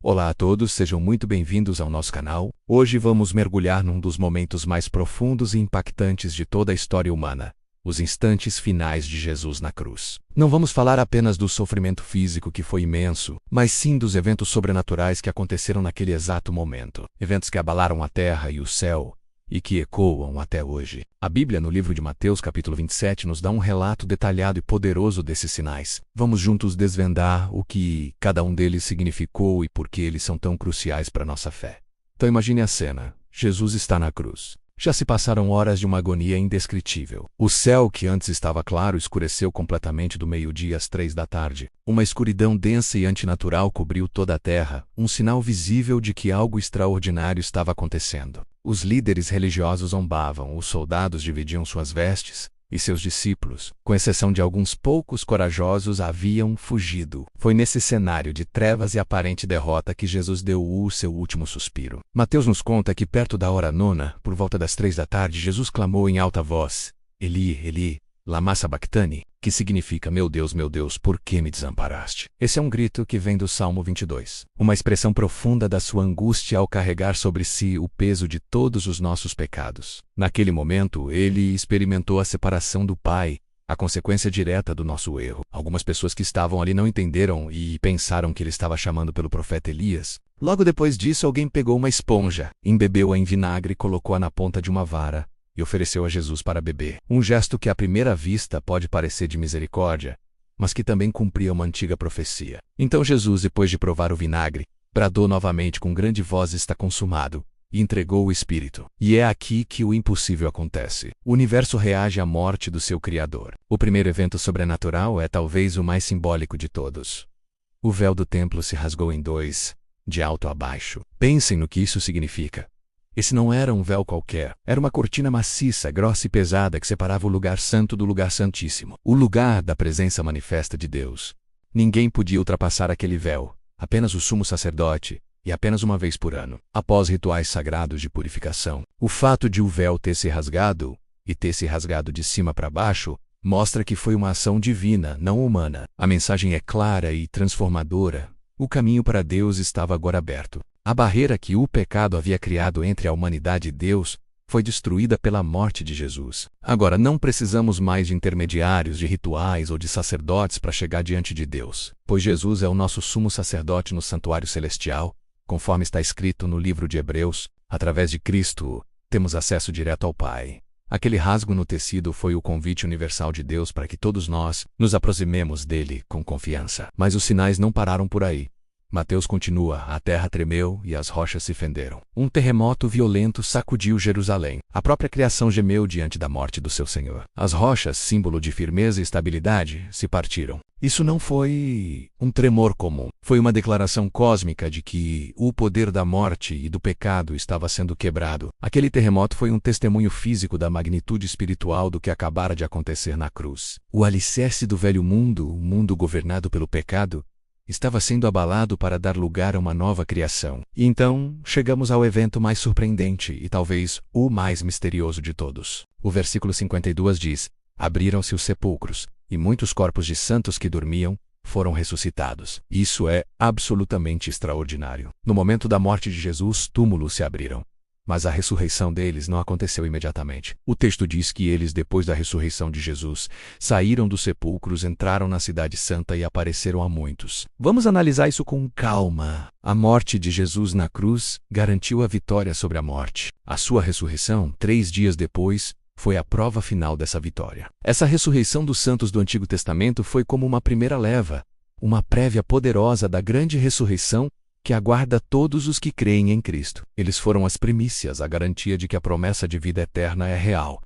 Olá a todos, sejam muito bem-vindos ao nosso canal. Hoje vamos mergulhar num dos momentos mais profundos e impactantes de toda a história humana, os instantes finais de Jesus na cruz. Não vamos falar apenas do sofrimento físico que foi imenso, mas sim dos eventos sobrenaturais que aconteceram naquele exato momento. Eventos que abalaram a terra e o céu, e que ecoam até hoje. A Bíblia, no livro de Mateus, capítulo 27, nos dá um relato detalhado e poderoso desses sinais. Vamos juntos desvendar o que cada um deles significou e por que eles são tão cruciais para a nossa fé. Então imagine a cena. Jesus está na cruz. Já se passaram horas de uma agonia indescritível. O céu, que antes estava claro, escureceu completamente do meio-dia às 3 da tarde. Uma escuridão densa e antinatural cobriu toda a terra, um sinal visível de que algo extraordinário estava acontecendo. Os líderes religiosos zombavam, os soldados dividiam suas vestes, e seus discípulos, com exceção de alguns poucos corajosos, haviam fugido. Foi nesse cenário de trevas e aparente derrota que Jesus deu o seu último suspiro. Mateus nos conta que perto da hora nona, por volta das 3 da tarde, Jesus clamou em alta voz: Eli, Eli, lama sabachthani, que significa: meu Deus, por que me desamparaste? Esse é um grito que vem do Salmo 22. Uma expressão profunda da sua angústia ao carregar sobre si o peso de todos os nossos pecados. Naquele momento, ele experimentou a separação do Pai, a consequência direta do nosso erro. Algumas pessoas que estavam ali não entenderam e pensaram que ele estava chamando pelo profeta Elias. Logo depois disso, alguém pegou uma esponja, embebeu-a em vinagre e colocou-a na ponta de uma vara e ofereceu a Jesus para beber. Um gesto que à primeira vista pode parecer de misericórdia, mas que também cumpria uma antiga profecia. Então Jesus, depois de provar o vinagre, bradou novamente com grande voz: está consumado, e entregou o Espírito. E é aqui que o impossível acontece. O universo reage à morte do seu Criador. O primeiro evento sobrenatural é talvez o mais simbólico de todos. O véu do templo se rasgou em dois, de alto a baixo. Pensem no que isso significa. Esse não era um véu qualquer, era uma cortina maciça, grossa e pesada que separava o lugar santo do lugar santíssimo, o lugar da presença manifesta de Deus. Ninguém podia ultrapassar aquele véu, apenas o sumo sacerdote, e apenas uma vez por ano, após rituais sagrados de purificação. O fato de o véu ter se rasgado, e ter se rasgado de cima para baixo, mostra que foi uma ação divina, não humana. A mensagem é clara e transformadora. O caminho para Deus estava agora aberto. A barreira que o pecado havia criado entre a humanidade e Deus foi destruída pela morte de Jesus. Agora não precisamos mais de intermediários, de rituais ou de sacerdotes para chegar diante de Deus, pois Jesus é o nosso sumo sacerdote no santuário celestial, conforme está escrito no livro de Hebreus. Através de Cristo, temos acesso direto ao Pai. Aquele rasgo no tecido foi o convite universal de Deus para que todos nós nos aproximemos dele com confiança. Mas os sinais não pararam por aí. Mateus continua: a terra tremeu e as rochas se fenderam. Um terremoto violento sacudiu Jerusalém. A própria criação gemeu diante da morte do seu Senhor. As rochas, símbolo de firmeza e estabilidade, se partiram. Isso não foi um tremor comum. Foi uma declaração cósmica de que o poder da morte e do pecado estava sendo quebrado. Aquele terremoto foi um testemunho físico da magnitude espiritual do que acabara de acontecer na cruz. O alicerce do velho mundo, o mundo governado pelo pecado, estava sendo abalado para dar lugar a uma nova criação. E então, chegamos ao evento mais surpreendente e talvez o mais misterioso de todos. O versículo 52 diz: abriram-se os sepulcros, e muitos corpos de santos que dormiam foram ressuscitados. Isso é absolutamente extraordinário. No momento da morte de Jesus, túmulos se abriram. Mas a ressurreição deles não aconteceu imediatamente. O texto diz que eles, depois da ressurreição de Jesus, saíram dos sepulcros, entraram na cidade santa e apareceram a muitos. Vamos analisar isso com calma. A morte de Jesus na cruz garantiu a vitória sobre a morte. A sua ressurreição, 3 dias depois, foi a prova final dessa vitória. Essa ressurreição dos santos do Antigo Testamento foi como uma primeira leva, uma prévia poderosa da grande ressurreição que aguarda todos os que creem em Cristo. Eles foram as primícias, a garantia de que a promessa de vida eterna é real.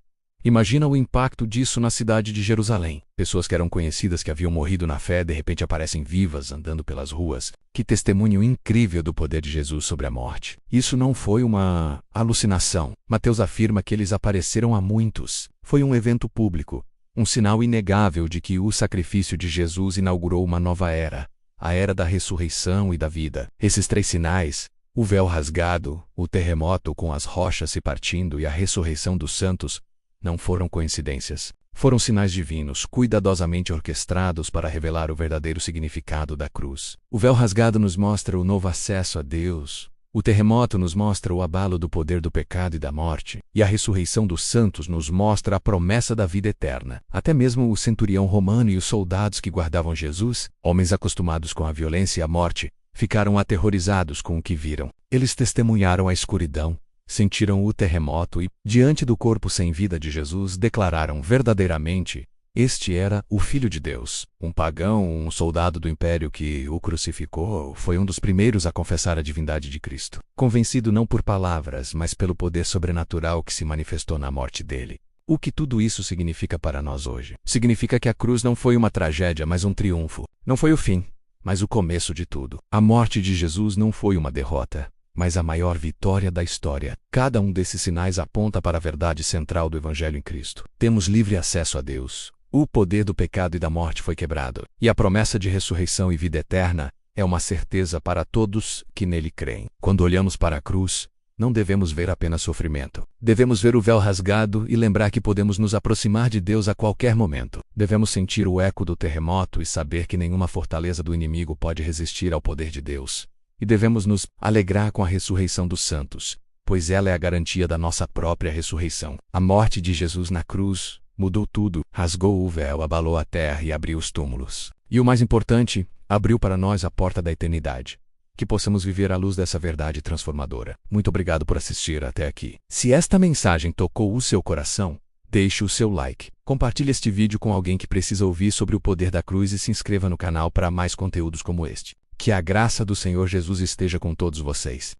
Imagina o impacto disso na cidade de Jerusalém. Pessoas que eram conhecidas, que haviam morrido na fé, de repente aparecem vivas, andando pelas ruas. Que testemunho incrível do poder de Jesus sobre a morte. Isso não foi uma alucinação. Mateus afirma que eles apareceram a muitos. Foi um evento público, um sinal inegável de que o sacrifício de Jesus inaugurou uma nova era. A era da ressurreição e da vida. Esses 3 sinais, o véu rasgado, o terremoto com as rochas se partindo e a ressurreição dos santos, não foram coincidências. Foram sinais divinos, cuidadosamente orquestrados para revelar o verdadeiro significado da cruz. O véu rasgado nos mostra o novo acesso a Deus. O terremoto nos mostra o abalo do poder do pecado e da morte, e a ressurreição dos santos nos mostra a promessa da vida eterna. Até mesmo o centurião romano e os soldados que guardavam Jesus, homens acostumados com a violência e a morte, ficaram aterrorizados com o que viram. Eles testemunharam a escuridão, sentiram o terremoto e, diante do corpo sem vida de Jesus, declararam verdadeiramente: este era o Filho de Deus. Um pagão, um soldado do império que o crucificou, foi um dos primeiros a confessar a divindade de Cristo, convencido não por palavras, mas pelo poder sobrenatural que se manifestou na morte dele. O que tudo isso significa para nós hoje? Significa que a cruz não foi uma tragédia, mas um triunfo. Não foi o fim, mas o começo de tudo. A morte de Jesus não foi uma derrota, mas a maior vitória da história. Cada um desses sinais aponta para a verdade central do Evangelho em Cristo. Temos livre acesso a Deus. O poder do pecado e da morte foi quebrado, e a promessa de ressurreição e vida eterna é uma certeza para todos que nele creem. Quando olhamos para a cruz, não devemos ver apenas sofrimento. Devemos ver o véu rasgado e lembrar que podemos nos aproximar de Deus a qualquer momento. Devemos sentir o eco do terremoto e saber que nenhuma fortaleza do inimigo pode resistir ao poder de Deus. E devemos nos alegrar com a ressurreição dos santos, pois ela é a garantia da nossa própria ressurreição. A morte de Jesus na cruz mudou tudo, rasgou o véu, abalou a terra e abriu os túmulos. E o mais importante, abriu para nós a porta da eternidade. Que possamos viver à luz dessa verdade transformadora. Muito obrigado por assistir até aqui. Se esta mensagem tocou o seu coração, deixe o seu like. Compartilhe este vídeo com alguém que precisa ouvir sobre o poder da cruz e se inscreva no canal para mais conteúdos como este. Que a graça do Senhor Jesus esteja com todos vocês.